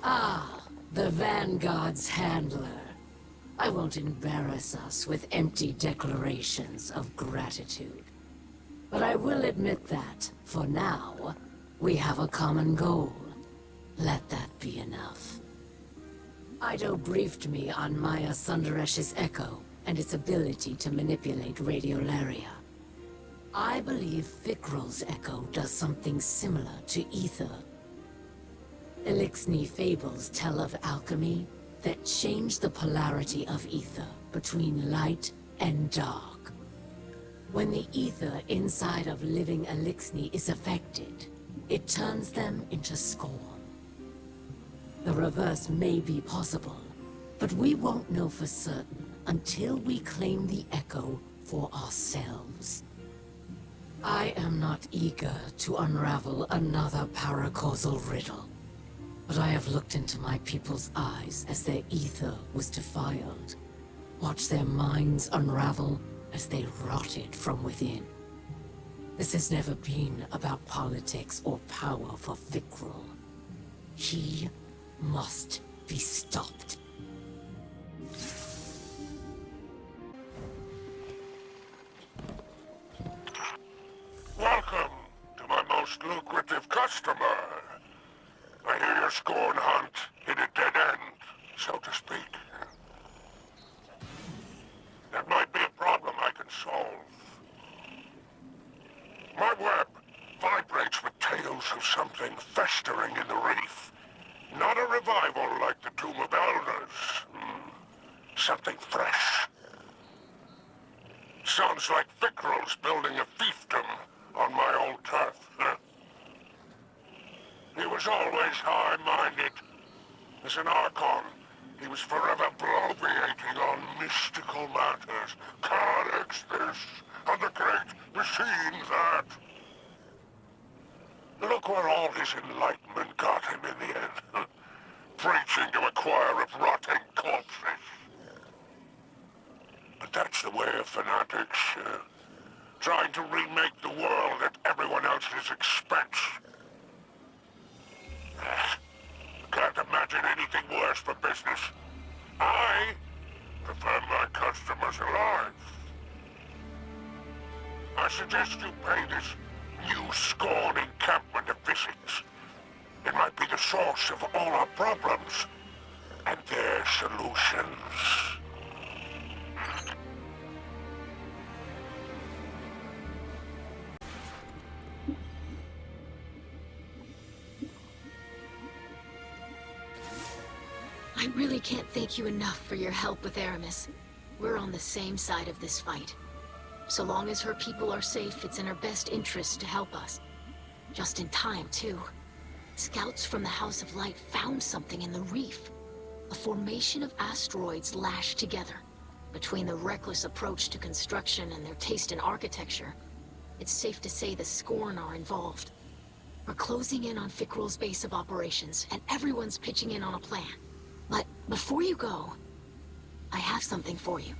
Ah, the Vanguard's handler. I won't embarrass us with empty declarations of gratitude. But I will admit that, for now, we have a common goal. Let that be enough. Ido briefed me on Maya Sundaresh's echo and its ability to manipulate radiolaria. I believe Fikrul's echo does something similar to ether. Elixni fables tell of alchemy that change the polarity of ether between light and dark. When the ether inside of living Elixni is affected, it turns them into scorn. The reverse may be possible, but we won't know for certain until we claim the echo for ourselves. I am not eager to unravel another paracausal riddle, but I have looked into my people's eyes as their ether was defiled, watched their minds unravel as they rotted from within. This has never been about politics or power for Fikrul. He must be stopped. Welcome to my most lucrative customer. I hear your scorn hunt hit a dead end, so to speak. That might be a problem I can solve. My web vibrates with tales of something festering in the reef. Not a revival like the Tomb of Elders. Something fresh. Sounds like Fikrul's building a fiefdom on my old turf. He was always high-minded. As an Archon, he was forever bloviating on mystical matters. Calyx this, and the great machine that. Look where all his enlightenment got him in the end. Preaching to a choir of rotting corpses. But that's the way of fanatics. Trying to remake the world that everyone else expects. Can't imagine anything worse for business. I prefer my customers alive. I suggest you pay this new scorn encampment a visit. It might be the source of all our problems and their solutions. I really can't thank you enough for your help with Aramis. We're on the same side of this fight. So long as her people are safe, it's in her best interest to help us. Just in time, too. Scouts from the House of Light found something in the reef. A formation of asteroids lashed together. Between the reckless approach to construction and their taste in architecture, it's safe to say the Scorn are involved. We're closing in on Fikrul's base of operations, and everyone's pitching in on a plan. But before you go, I have something for you.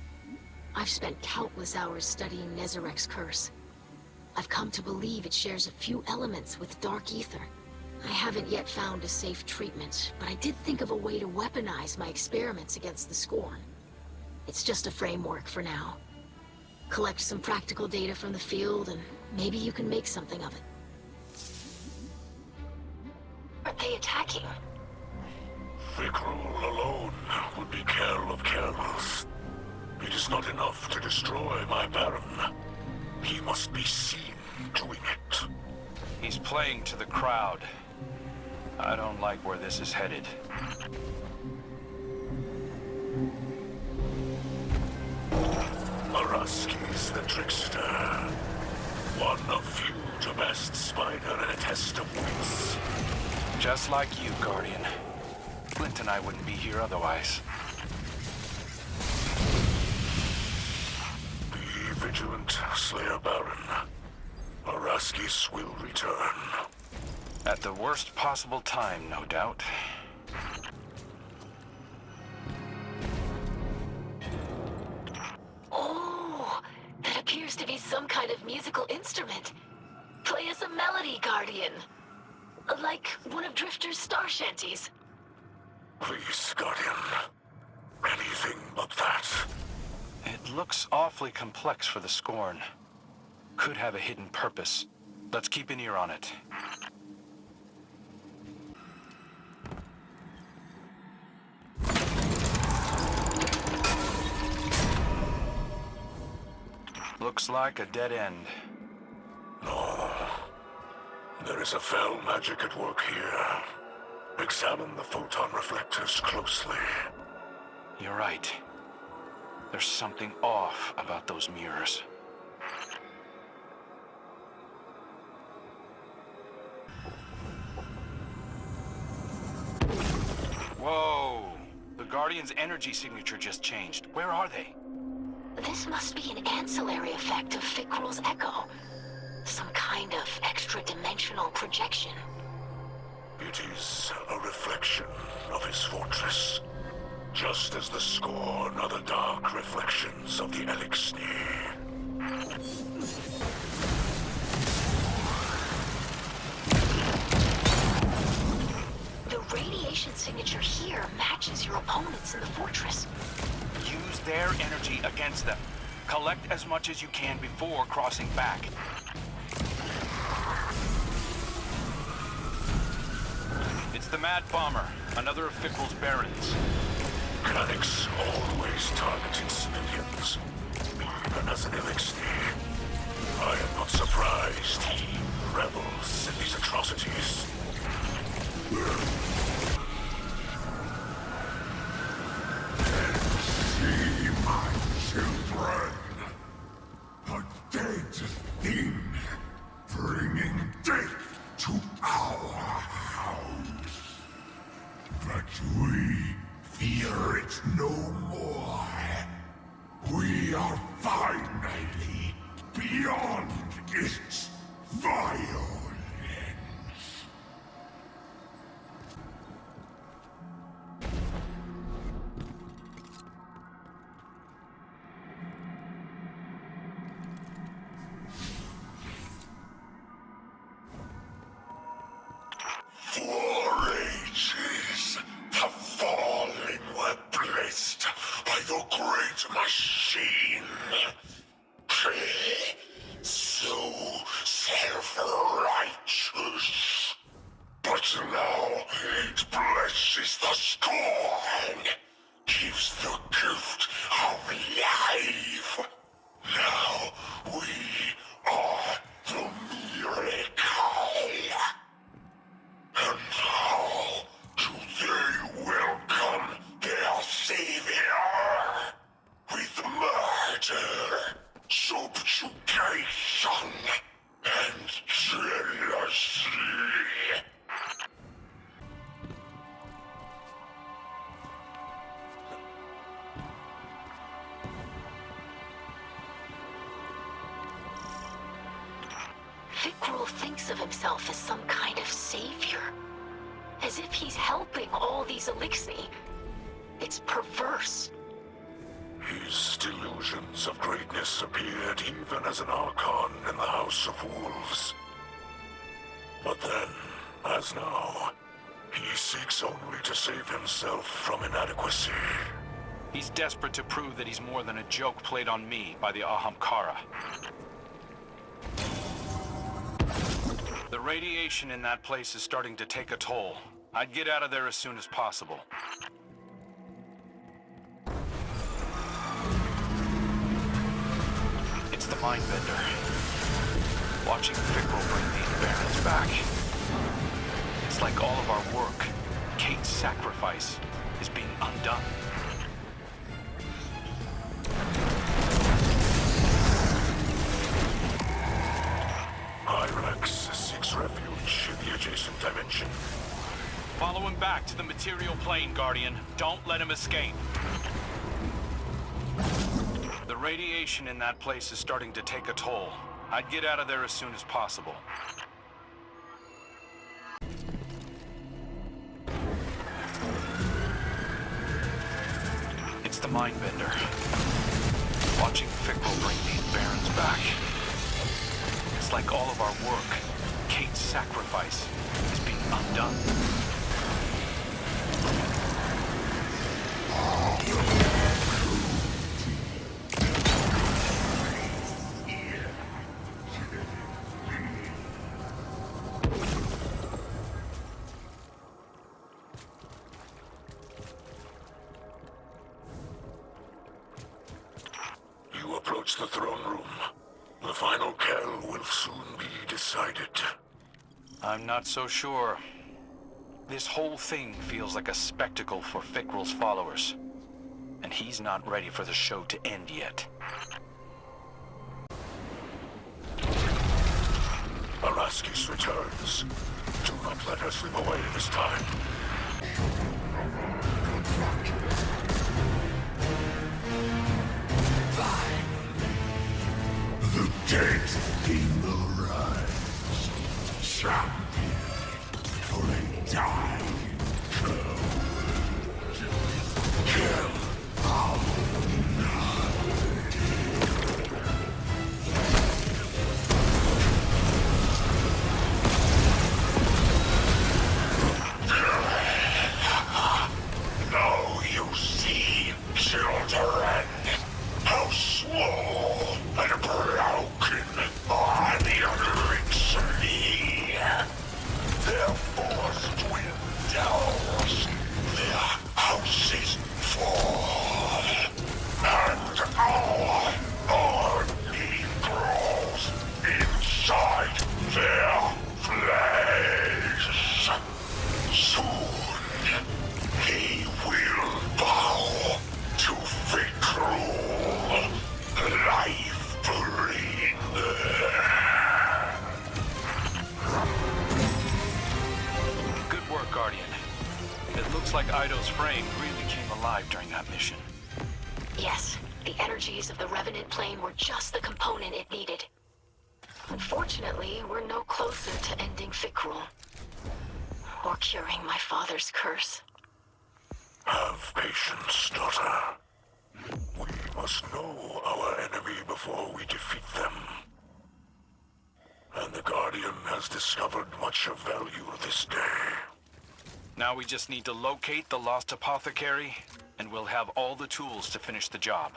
I've spent countless hours studying Nezarek's curse. I've come to believe it shares a few elements with Dark Ether. I haven't yet found a safe treatment, but I did think of a way to weaponize my experiments against the Scorn. It's just a framework for now. Collect some practical data from the field, and maybe you can make something of it. Are they attacking? Fikrul alone would be care of careless. It is not enough to destroy my Baron. He must be seen doing it. He's playing to the crowd. I don't like where this is headed. Araski's the trickster. One of few to best spider in a test of wits. Just like you, Guardian. Clint and I wouldn't be here otherwise. Be vigilant, Slayer Baron. Araskis will return. At the worst possible time, no doubt. Oh, that appears to be some kind of musical instrument. Play us a melody, Guardian. Like one of Drifter's star shanties. Please, Guardian. Anything but that. It looks awfully complex for the Scorn. Could have a hidden purpose. Let's keep an ear on it. Looks like a dead end. No. There is a fell magic at work here. Examine the photon reflectors closely. You're right. There's something off about those mirrors. Whoa! The Guardian's energy signature just changed. Where are they? This must be an ancillary effect of Fikrul's echo. Some kind of extra-dimensional projection. It is a reflection of his fortress. Just as the Scorn are the dark reflections of the Elixir. The radiation signature here matches your opponents in the fortress. Use their energy against them. Collect as much as you can before crossing back. It's the Mad Bomber, another of Fikrul's barons. Mechanics always targeted civilians, even as an Elixir. I am not surprised he revels in these atrocities. See my children. A dead thing, bringing death to our house. But we fear it no more. We are finally beyond its violence. For ages, the fallen were blessed by the great machine. So self-righteous. But now it blesses the Scorn, gives the gift of life. Now we are the miracle. And how do they welcome their savior? With murder, subjugation, and jealousy. Fikrul thinks of himself as some kind of savior. As if he's helping all these Elixni. It's perverse. His delusions of greatness appeared even as an Archon in the House of Wolves. But then, as now, he seeks only to save himself from inadequacy. He's desperate to prove that he's more than a joke played on me by the Ahamkara. The radiation in that place is starting to take a toll. I'd get out of there as soon as possible. It's the Mindbender. Watching Fikrul bring these barons back. It's like all of our work, Kate's sacrifice, is being undone. Hyrax seeks refuge in the adjacent dimension. Follow him back to the material plane, Guardian. Don't let him escape. The radiation in that place is starting to take a toll. I'd get out of there as soon as possible. It's the Mindbender. Watching Fikrul bring these barons back. It's like all of our work, Kate's sacrifice, is being undone. I'm not so sure. This whole thing feels like a spectacle for Fickrel's followers. And he's not ready for the show to end yet. Araskis returns. Do not let her slip away this time. The dead thing will rise. Champion for a dying code. Kill our Now you see, children, how small and broken are the Elixir. Their force dwindles, their houses fall, and our army grows inside their flesh. Soon, he will bow to Fikrul, life-bringer. Good work, Guardian. It looks like Ido's frame really came alive during that mission. Yes, the energies of the Revenant plane were just the component it needed. Unfortunately, we're no closer to ending Fikrul. Or curing my father's curse. Have patience, daughter. We must know our enemy before we defeat them. And the Guardian has discovered much of value this day. Now we just need to locate the lost apothecary, and we'll have all the tools to finish the job.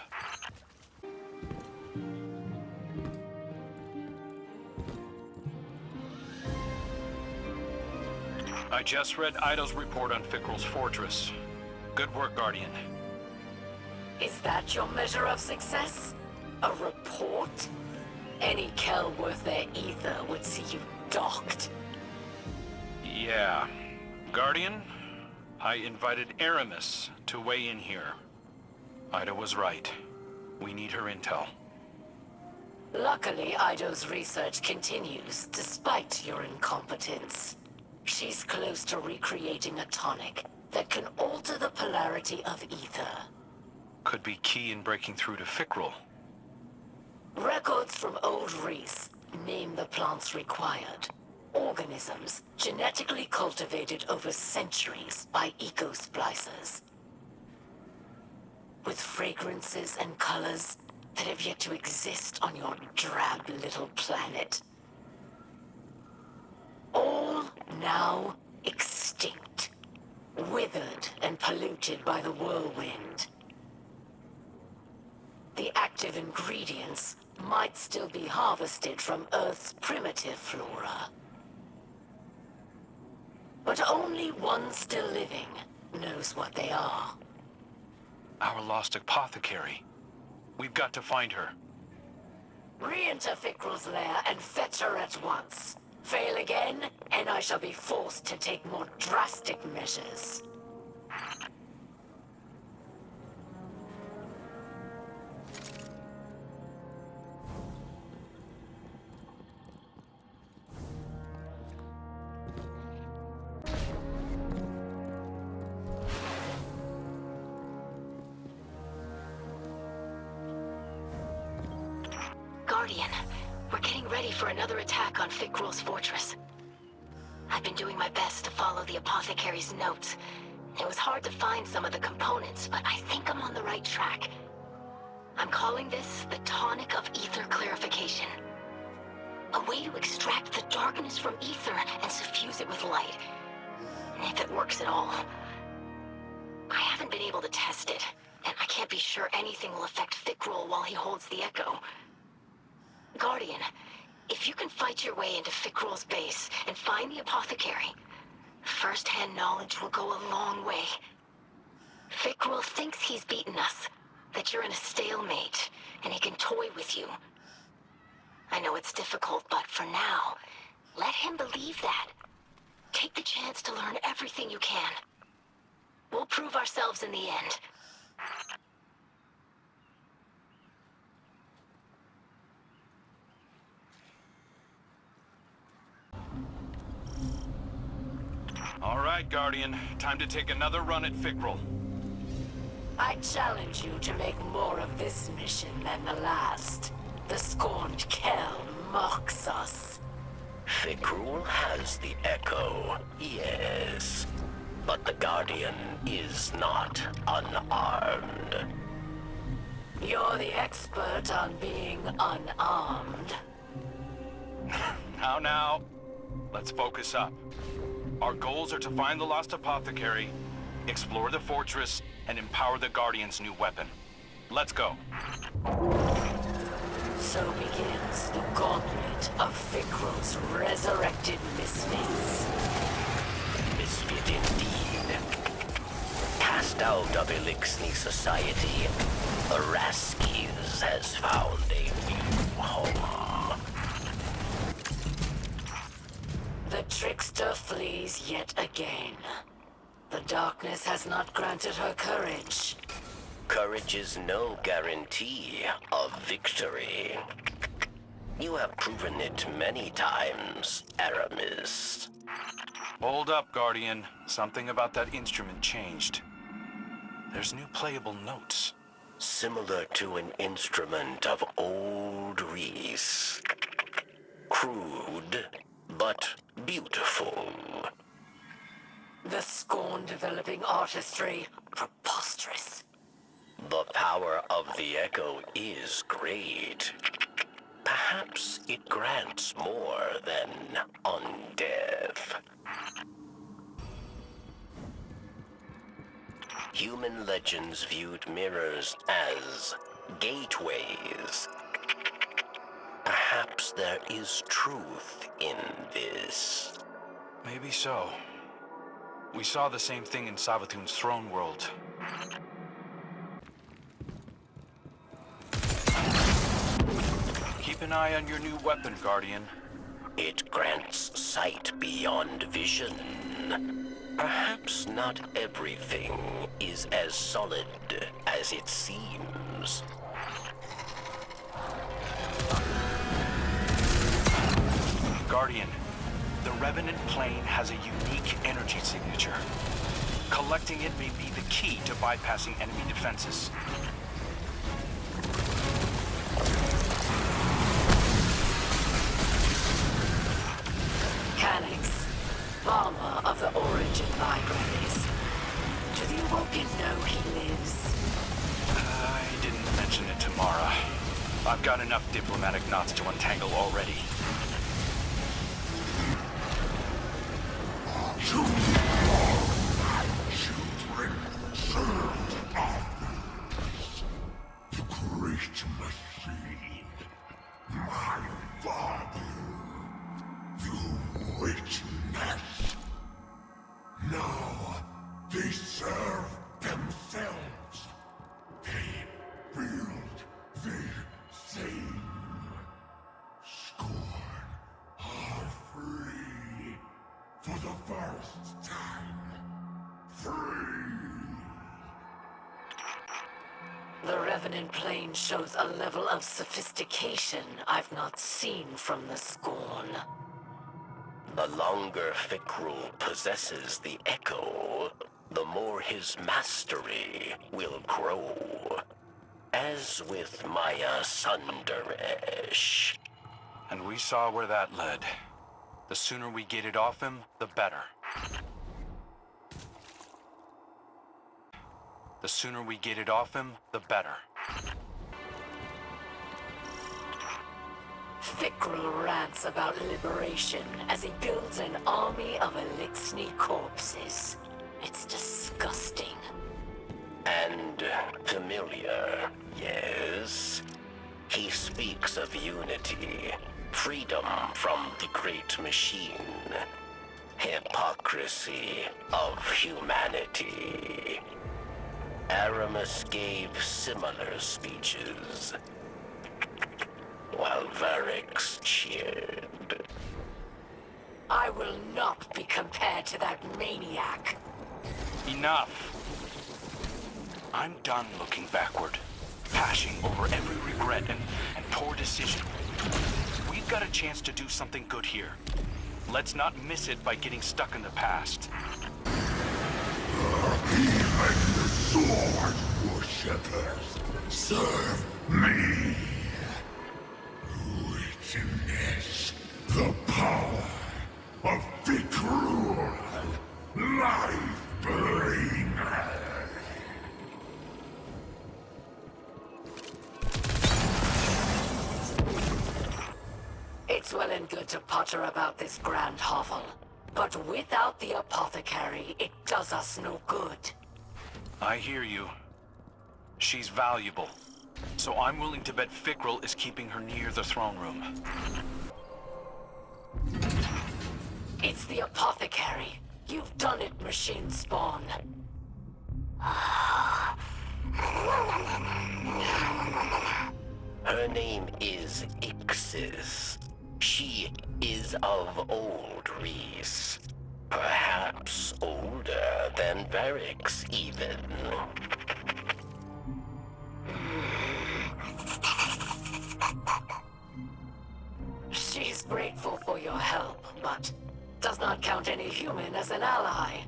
I just read Ido's report on Fickrel's fortress. Good work, Guardian. Is that your measure of success? A report? Any Kel worth their ether would see you docked. Yeah. Guardian, I invited Aramis to weigh in here. Ida was right. We need her intel. Luckily, Ido's research continues, despite your incompetence. She's close to recreating a tonic that can alter the polarity of ether. Could be key in breaking through to Fickrel. Records from old Reese name the plants required. Organisms genetically cultivated over centuries by eco-splicers. With fragrances and colors that have yet to exist on your drab little planet. All now extinct, withered and polluted by the whirlwind. The active ingredients might still be harvested from Earth's primitive flora. But only one still living knows what they are. Our lost apothecary. We've got to find her. Re-enter Fickrel's lair and fetch her at once. Fail again, and I shall be forced to take more drastic measures. Guardian, we're getting ready for another attack on Fickrel's fortress. I've been doing my best to follow the apothecary's notes. It was hard to find some of the components, but I think I'm on the right track. I'm calling this the tonic of ether clarification. A way to extract the darkness from ether and suffuse it with light. If it works at all. I haven't been able to test it, and I can't be sure anything will affect Fickrel while he holds the echo. Guardian, if you can fight your way into Fickrel's base and find the apothecary, first-hand knowledge will go a long way. Fickrel thinks he's beaten us, that you're in a stalemate, and he can toy with you. I know it's difficult, but for now, Let him believe that. Take the chance to learn everything you can. We'll prove ourselves in the end. All right, Guardian. Time to take another run at Fikrul. I challenge you to make more of this mission than the last. The scorned Kel mocks us. Fikrul has the Echo, yes. But the Guardian is not unarmed. You're the expert on being unarmed. Now. Let's focus up. Our goals are to find the lost apothecary, explore the fortress, and empower the Guardian's new weapon. Let's go. So begins the gauntlet of Fikrul's resurrected misfits. Misfit indeed. Cast out of Elixni society, Araskis has found a new home. The trickster flees yet again. The darkness has not granted her courage. Courage is no guarantee of victory. You have proven it many times, Aramis. Hold up, Guardian. Something about that instrument changed. There's new playable notes. Similar to an instrument of old Reese. Crude, but beautiful. The scorn developing artistry, preposterous. The power of the Echo is great. Perhaps it grants more than undeath. Human legends viewed mirrors as gateways. Perhaps there is truth in this. Maybe so. We saw the same thing in Savathun's throne world. Keep an eye on your new weapon, Guardian. It grants sight beyond vision. Perhaps not everything is as solid as it seems. Guardian, the Revenant plane has a unique energy signature. Collecting it may be the key to bypassing enemy defenses. Calyx, farmer of the Origin libraries. Do the Awoken know he lives? I didn't mention it to Mara. I've got enough diplomatic knots to untangle already. Children served others. The great machine. My father. The witness. Now they serve themselves. They build the same. Scorn are free. For the first time. Free. The Revenant plane shows a level of sophistication I've not seen from the Scorn. The longer Fikrul possesses the Echo, the more his mastery will grow. As with Maya Sundaresh. And we saw where that led. The sooner we get it off him, the better. The sooner we get it off him, the better. Fikrul rants about liberation as he builds an army of Elixni corpses. It's disgusting. And familiar, yes. He speaks of unity, freedom from the great machine, hypocrisy of humanity. Aramis gave similar speeches, while Varix cheered. I will not be compared to that maniac. Enough. I'm done looking backward, pashing over every regret and poor decision. We've got a chance to do something good here. Let's not miss it by getting stuck in the past. Even the sword worshippers serve me. Witness the power of Vikrul, life-bringer. It's well and good to potter about this grand hovel, but without the apothecary, it does us no good. I hear you. She's valuable, so I'm willing to bet Fikrul is keeping her near the throne room. It's the apothecary. You've done it, machine spawn. Her name is Ixis. She is of old Reese. Perhaps older than Varix, even. She's grateful for your help, but does not count any human as an ally.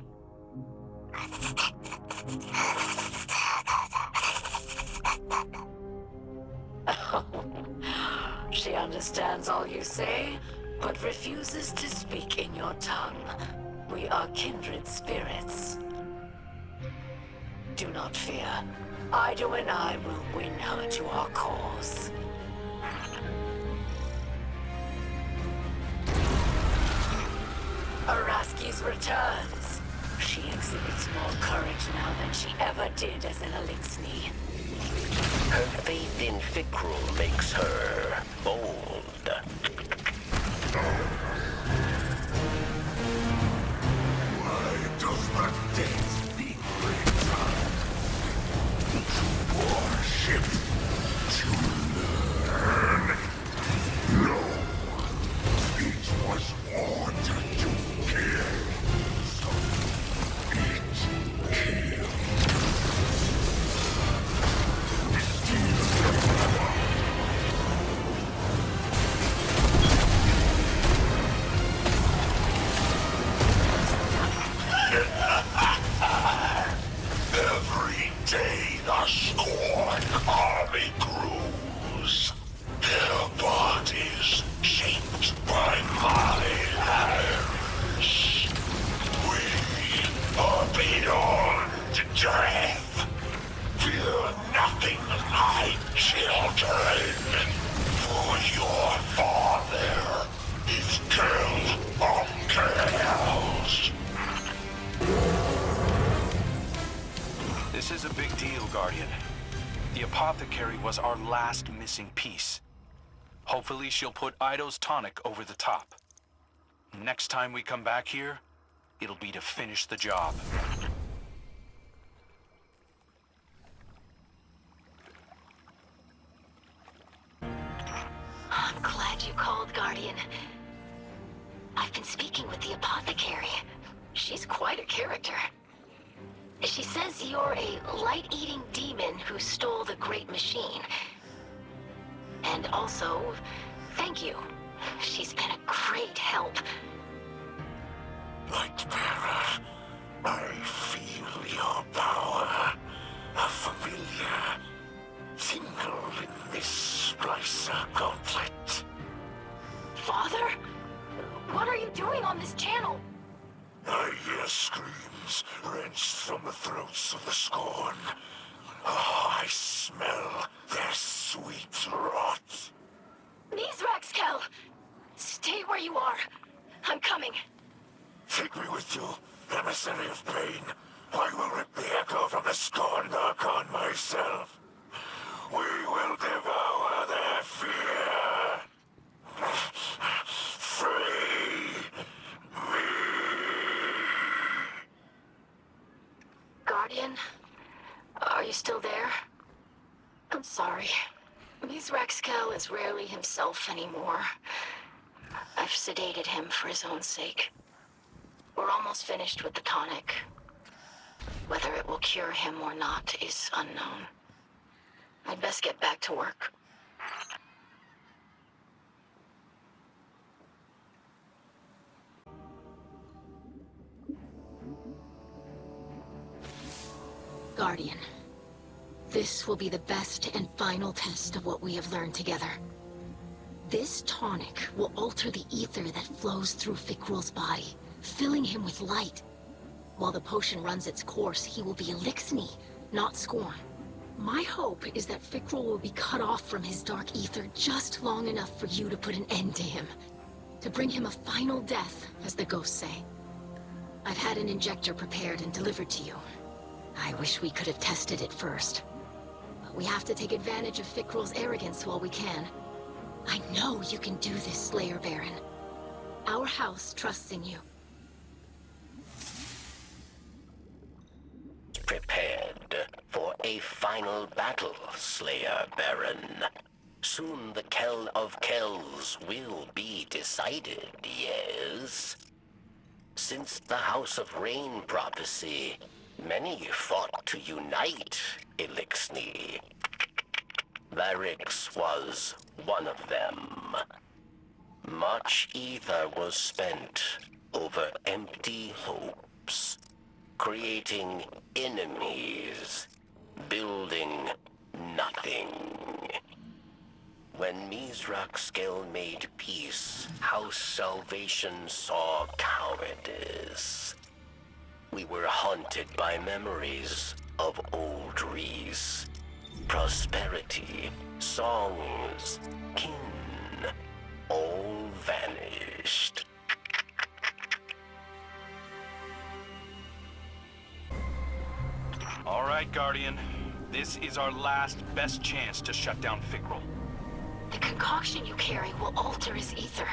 She understands all you say, but refuses to speak in your tongue. We are kindred spirits. Do not fear. Ido and I will win her to our cause. Araski's returns. She exhibits more courage now than she ever did as an Elixni. Her faith in Fikrul makes her bold. Why does the dead speak return? To worship, to learn. No, it was ordered to kill, so it killed. Every day the Scorn army grows. Their bodies shaped by my hands. We are beyond death. Fear nothing, my children. For your father is killed on chaos. This is a big deal, Guardian. The apothecary was our last missing piece. Hopefully she'll put Ido's tonic over the top. Next time we come back here, it'll be to finish the job. I'm glad you called, Guardian. I've been speaking with the apothecary. She's quite a character. She says you're a light-eating demon who stole the great machine. And also, thank you. She's been a great help. Lightbearer, I feel your power. A familiar tingle in this splicer gauntlet. Father? What are you doing on this channel? I hear screams wrenched from the throats of the Scorn. Oh, I smell their sweet rot. Mizraxkel! Stay where you are. I'm coming. Take me with you, emissary of pain. I will rip the echo from the Scorn Archon myself. We will devour their fear. Free me. Guardian? Are you still there? I'm sorry. Mizraxkel is rarely himself anymore. I I've sedated him for his own sake. We're almost finished with the tonic. Whether it will cure him or not is unknown. I'd best get back to work. Guardian, this will be the best and final test of what we have learned together. This tonic will alter the ether that flows through Fikrul's body, filling him with light. While the potion runs its course, he will be Elixni, not Scorn. My hope is that Fikrul will be cut off from his dark ether just long enough for you to put an end to him. To bring him a final death, as the ghosts say. I've had an injector prepared and delivered to you. I wish we could have tested it first. But we have to take advantage of Fikrul's arrogance while we can. I know you can do this, Slayer Baron. Our house trusts in you. Prepared for a final battle, Slayer Baron. Soon the Kell of Kells will be decided, yes? Since the House of Rain prophecy, many fought to unite Elixni. Varix was one of them. Much ether was spent over empty hopes, creating enemies, building nothing. When Mizraxkel made peace, House Salvation saw cowardice. We were haunted by memories of old Reese. Prosperity, songs, kin, all vanished. All right, Guardian. This is our last best chance to shut down Fikrul. The concoction you carry will alter his ether,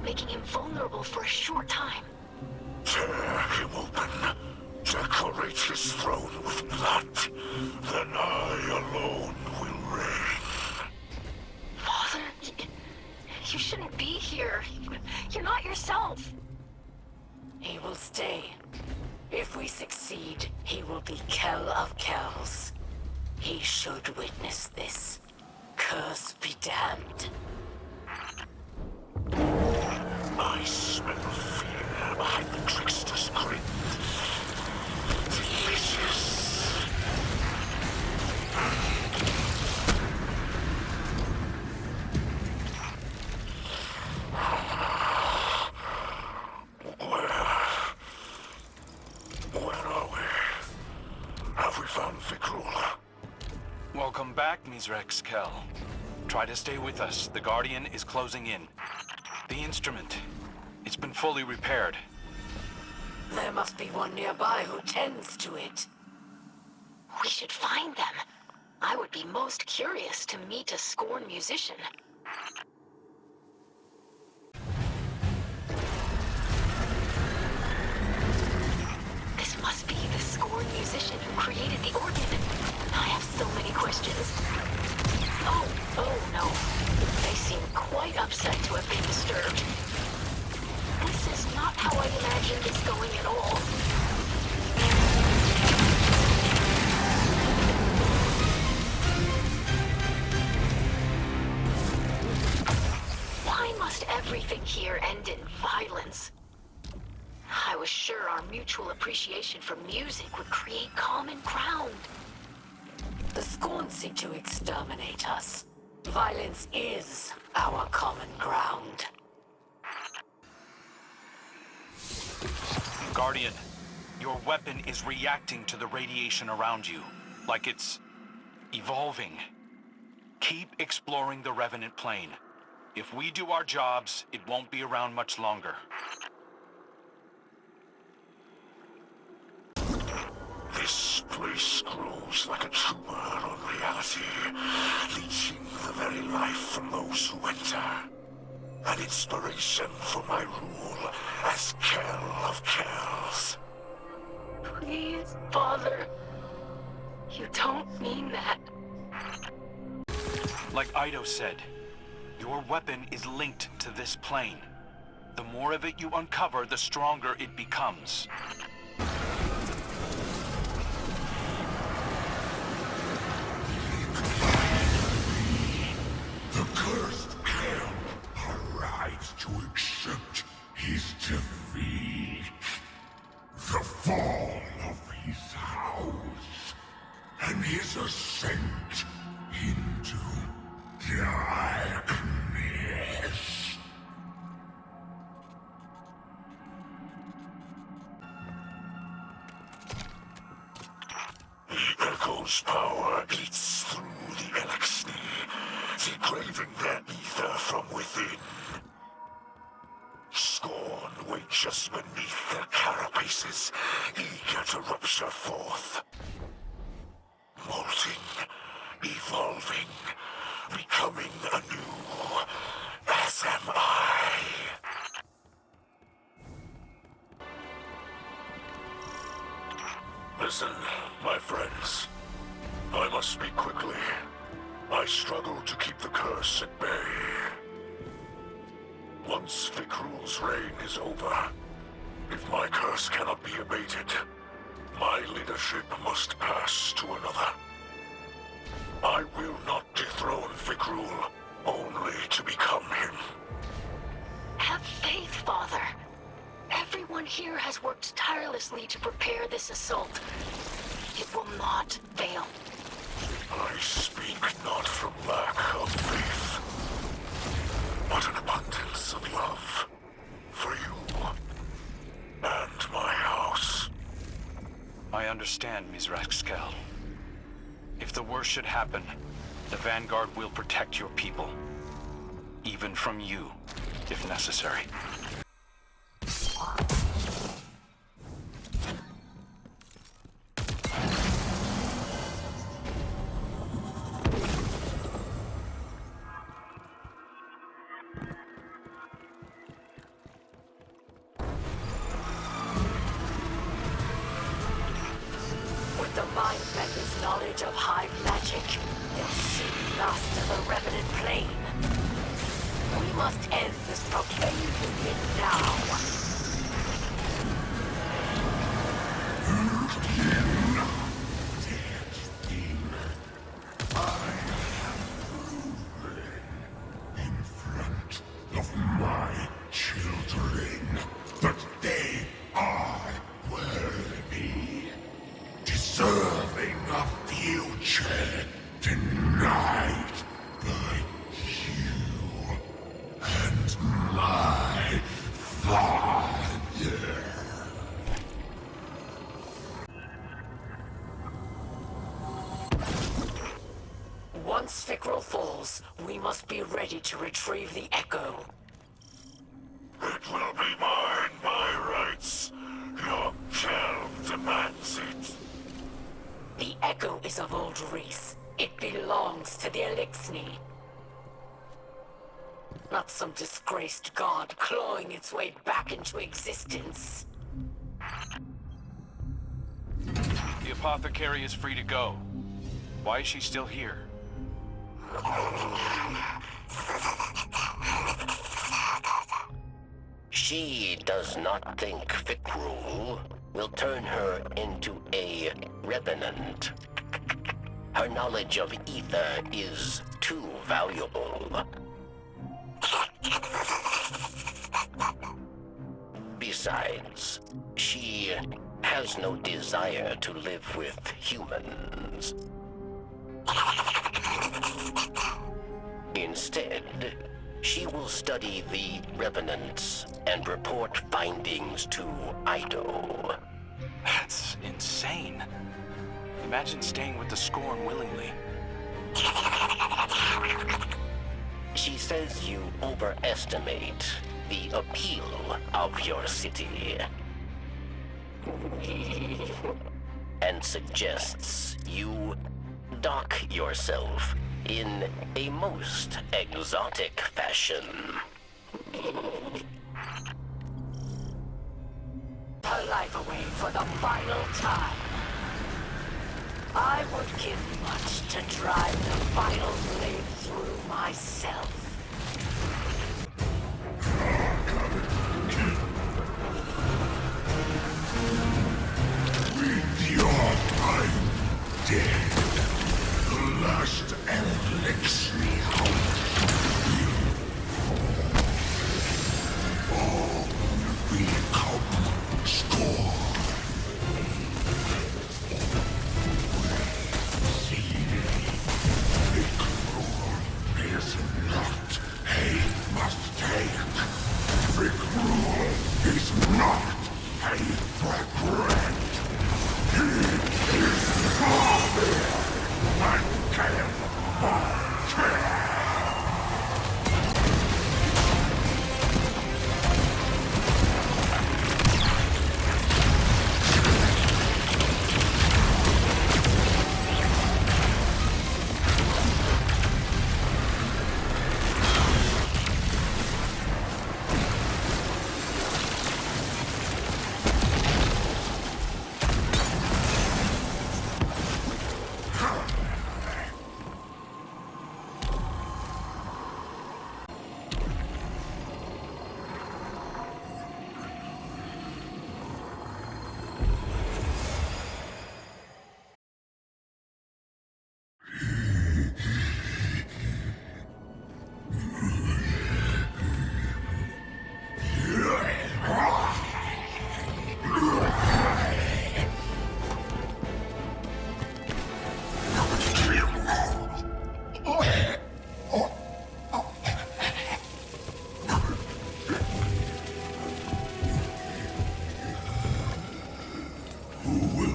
making him vulnerable for a short time. Tear him open. Decorate his throne with blood. Then I alone will reign. Father, you shouldn't be here. You're not yourself. He will stay. If we succeed, he will be Kell of Kells. He should witness this. Curse be damned. I smell fear behind the trickster's grin. Delicious. Where are we? Have we found Fikrul? Welcome back, Mizraxkel. Try to stay with us. The Guardian is closing in. The instrument. It's been fully repaired. There must be one nearby who tends to it. We should find them. I would be most curious to meet a Scorn musician. This must be the Scorn musician who created the organ. I have so many questions. Oh no. They seem quite upset to have been disturbed. This is not how I imagined this going at all. Why must everything here end in violence? I was sure our mutual appreciation for music would create common ground. The Scorn seek to exterminate us. Violence is our common ground. Guardian, your weapon is reacting to the radiation around you, like it's evolving. Keep exploring the Revenant plane. If we do our jobs, it won't be around much longer. This place grows like a tumor on reality, leeching the very life from those who enter. An inspiration for my rule as Kell of Kells. Please, Father. You don't mean that. Like Ido said, your weapon is linked to this plane. The more of it you uncover, the stronger it becomes. The cursed camp arrives to accept his defeat. The fall of his house and his ascent into darkness. The Echo's power eats through the Elixir, degrading their ether from within. Scorn waits just beneath their carapaces, eager to rupture forth. Molting, evolving, becoming anew, as am I. Listen, my friends. I must speak quickly. I struggle to keep the curse at bay. Once Fikrul's reign is over, if my curse cannot be abated, my leadership must pass to another. I will not dethrone Fikrul, only to become him. Have faith, Father. Everyone here has worked tirelessly to prepare this assault. It will not fail. I speak not from lack of faith, but an abundance of love for you and my house. I understand, Mizraxkel. If the worst should happen, the Vanguard will protect your people. Even from you, if necessary. With the Mind Bender's knowledge of hive magic, they'll soon master the Revenant plane. We must end this profane union now. In front of my children that they are worthy, deserving a future denied by you and my father. Once Fikrul falls, we must be ready to retrieve the Echo. It will be mine by rights. Your Kel demands it. The Echo is of old race. It belongs to the Elixir. Not some disgraced god clawing its way back into existence. The apothecary is free to go. Why is she still here? She does not think Fikrul will turn her into a Revenant. Her knowledge of ether is too valuable. Besides, she has no desire to live with humans. Instead, she will study the Revenants and report findings to Ido. That's insane. Imagine staying with the Scorn willingly. She says you overestimate the appeal of your city. And suggests you dock yourself in a most exotic fashion. Her life away for the final time. I would give much to drive the final blade through myself.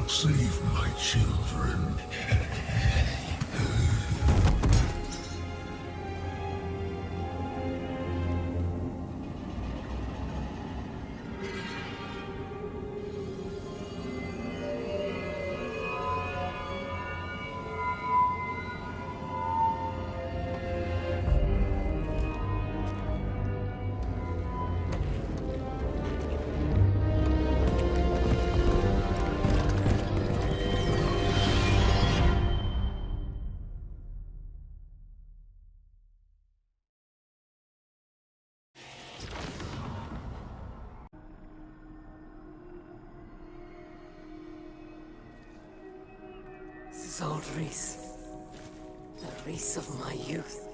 Save my children. This is old Reese. The Reese of my youth.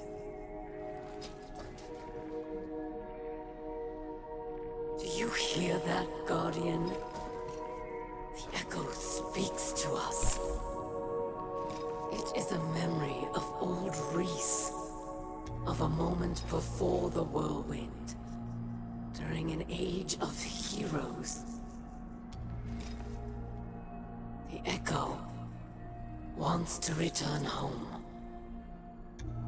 Do you hear that, Guardian? The echo speaks to us. It is a memory of old Reese. Of a moment before the whirlwind. During an age of heroes. The echo wants to return home.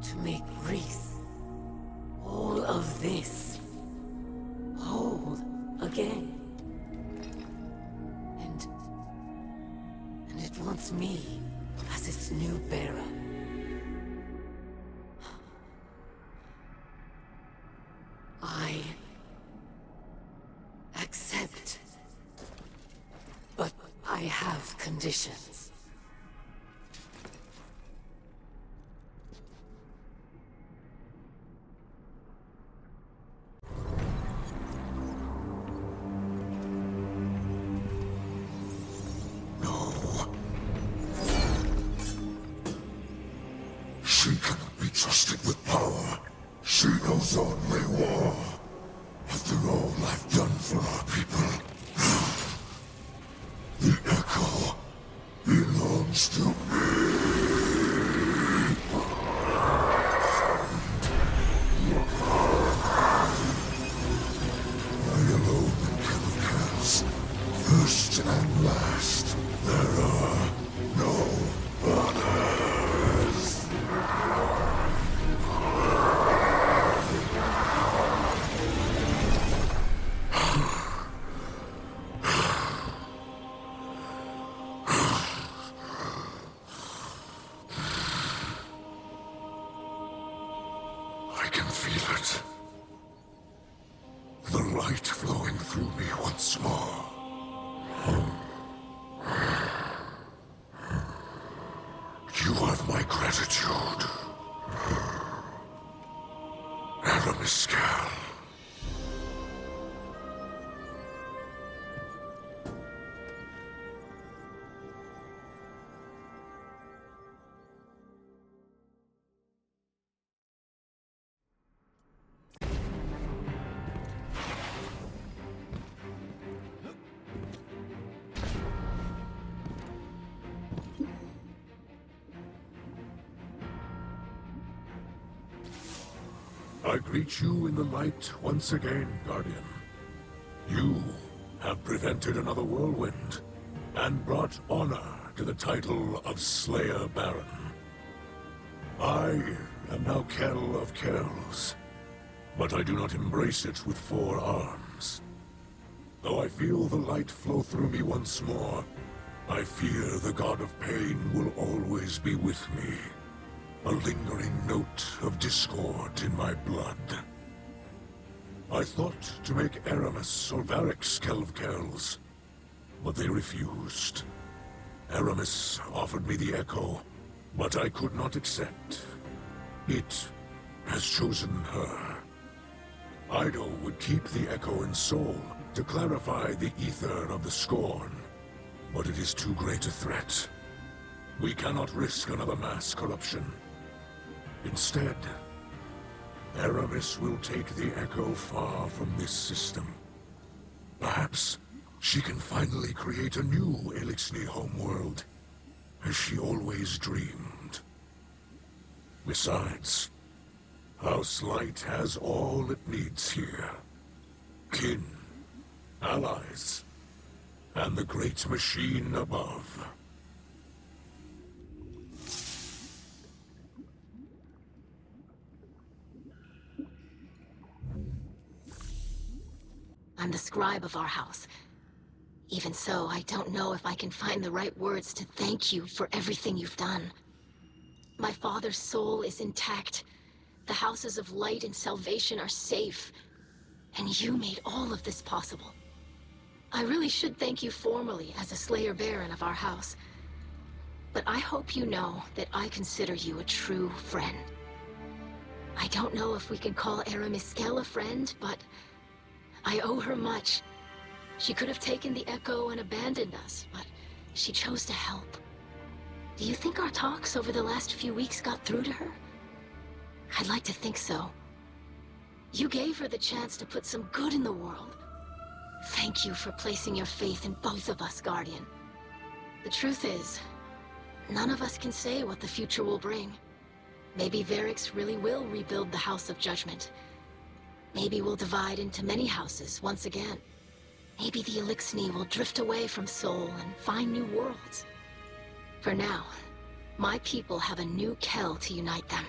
To make Reese all of this whole again. And it wants me as its new bearer. I accept. But I have conditions. She cannot be trusted with power. She knows only war. After all I've done for our people, the echo belongs to me. I alone can kill Kaz. First and last, there are no others. I can feel it. The light flowing through me once more. You have my gratitude. Aramis. I greet you in the light once again, Guardian. You have prevented another whirlwind, and brought honor to the title of Slayer Baron. I am now Kell of Kells, but I do not embrace it with 4 arms. Though I feel the light flow through me once more, I fear the God of Pain will always be with me, a lingering note of discord in my blood. I thought to make Aramis or Varric's Kell of Kells, but they refused. Aramis offered me the Echo, but I could not accept. It has chosen her. Ido would keep the Echo in Soul to clarify the ether of the Scorn, but it is too great a threat. We cannot risk another mass corruption. Instead, Aramis will take the Echo far from this system. Perhaps she can finally create a new Elixni homeworld, as she always dreamed. Besides, House Light has all it needs here. Kin, allies, and the great machine above. I'm the scribe of our house. Even so, I don't know if I can find the right words to thank you for everything you've done. My father's soul is intact. The houses of light and salvation are safe. And you made all of this possible. I really should thank you formally as a Slayer Baron of our house. But I hope you know that I consider you a true friend. I don't know if we can call Aramis Kell a friend, but I owe her much. She could have taken the Echo and abandoned us, but she chose to help. Do you think our talks over the last few weeks got through to her? I'd like to think so. You gave her the chance to put some good in the world. Thank you for placing your faith in both of us, Guardian. The truth is, none of us can say what the future will bring. Maybe Varrix really will rebuild the House of Judgment. Maybe we'll divide into many houses once again. Maybe the Elixni will drift away from Sol and find new worlds. For now, my people have a new Kell to unite them.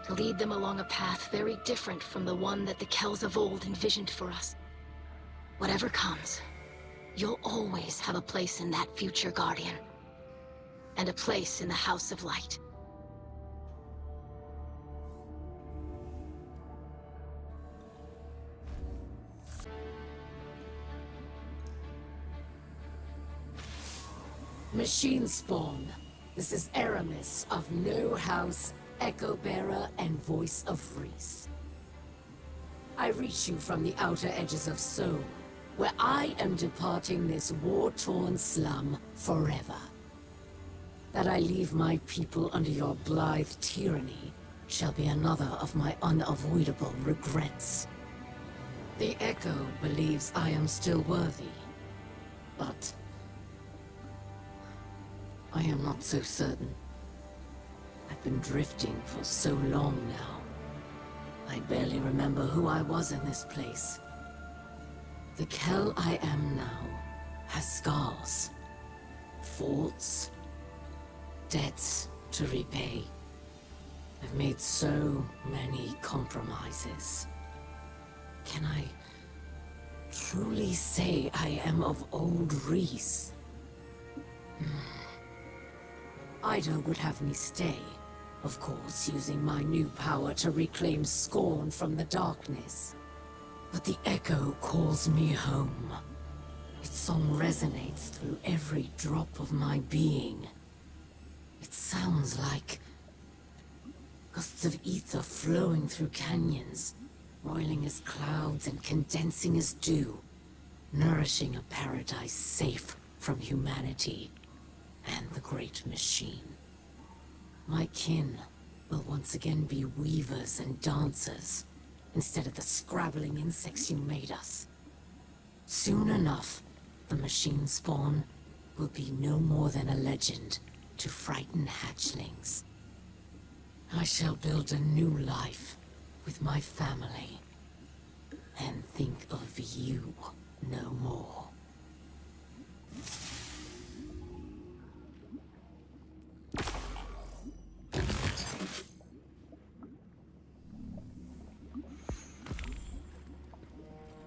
To lead them along a path very different from the one that the Kells of old envisioned for us. Whatever comes, you'll always have a place in that future, Guardian. And a place in the House of Light. Machine Spawn. This is Aramis of No House, Echo Bearer, and Voice of Reese. I reach you from the outer edges of Sol, where I am departing this war-torn slum forever. That I leave my people under your blithe tyranny shall be another of my unavoidable regrets. The Echo believes I am still worthy, but I am not so certain. I've been drifting for so long now. I barely remember who I was in this place. The Kell I am now has scars, faults, debts to repay. I've made so many compromises. Can I truly say I am of old Reese? Ido would have me stay, of course, using my new power to reclaim Scorn from the darkness. But the Echo calls me home. Its song resonates through every drop of my being. It sounds like gusts of ether flowing through canyons, roiling as clouds and condensing as dew, nourishing a paradise safe from humanity and the great machine. My kin will once again be weavers and dancers, instead of the scrabbling insects you made us. Soon enough, the machine spawn will be no more than a legend to frighten hatchlings. I shall build a new life with my family, and think of you no more.